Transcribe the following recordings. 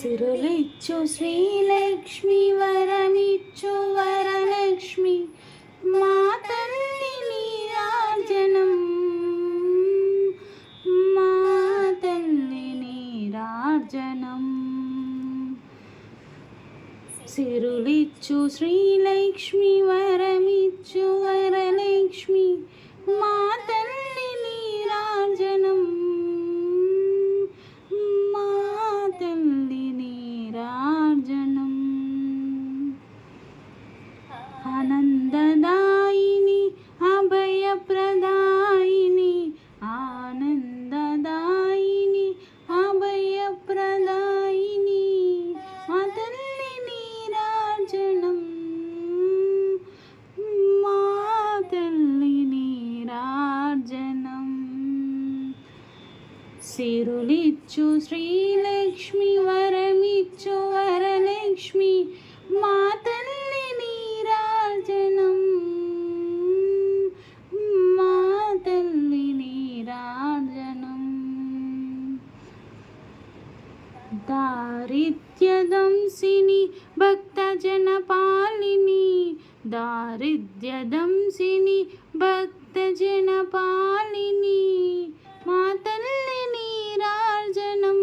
సిరులిచ్చు శ్రీలక్ష్మి వరమిచ్చు వరలక్ష్మి మా తల్లి నీరాజనం మా తల్లి నీరాజనం సిరులిచ్చు శ్రీలక్ష్మి వరమిచ్చు వరలక్ష్మి మా తల్లి నీరాజనం మా తల్లి నీరాజనం ఆనందదాయిని అభయప్రదాయిని ఆనందదాయిని అభయప్రదాయిని మా తల్లి నీరాజనం మా తల్లి నీరాజనం సిరులిచ్చు శ్రీలక్ష్మి వరమిచ్చు వరలక్ష్మి మా తల్లి నీరాజనం మా తల్లి నీరాజనం దారిద్ర్యదంసిని భక్తజనపాలిని దారిద్ర్యదంసిని భక్తజనపాలిని మా తల్లి నీరాజనం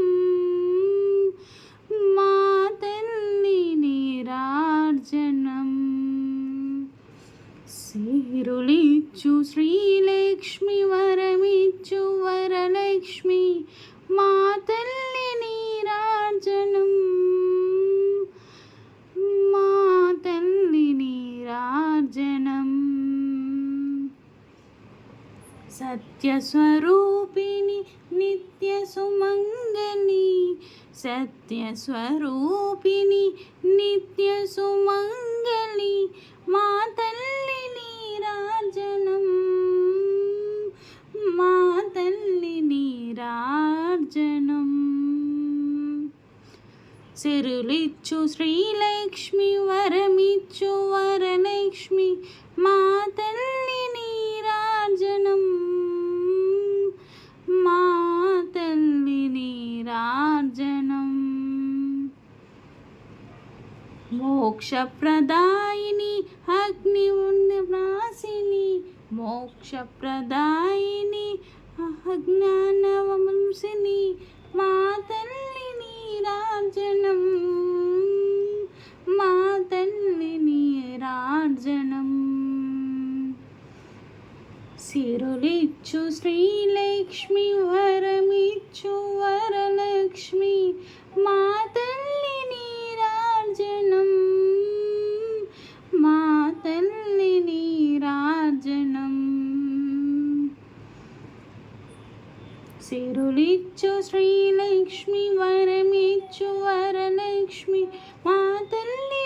మా తల్లి నీరాజనం సిరులిచ్చు శ్రీలక్ష్మి వరమిచ్చు వరలక్ష్మి మా తల్లి నీరాజనం మా తల్లి నీరాజనం సత్యస్వరూపిణి నిత్య సుమంగళి సత్యస్వరూపిణి నిత్య సుమంగళి మా తల్లి నీరాజనం మా తల్లి నీరాజనం సిరులిచ్చు శ్రీలక్ష్మి వరమిచ్చు వరలక్ష్మి మా తల్లి నీరాజనం మా తల్లి నీరాజనం మోక్షప్రదాయిని అగ్నినాశిని మోక్షప్రదాయిని అజ్ఞానవంశిని మా తల్లి నీరాజనం మా తల్లి నీరాజనం సిరులిచ్చు శ్రీలక్ష్మి వరమిచ్చు వరలక్ష్మి మా తల్లి నీరాజనం మా తల్లి నీరాజనం సిరులిచ్చు శ్రీలక్ష్మి వరమిచ్చు వరలక్ష్మి మా తల్లి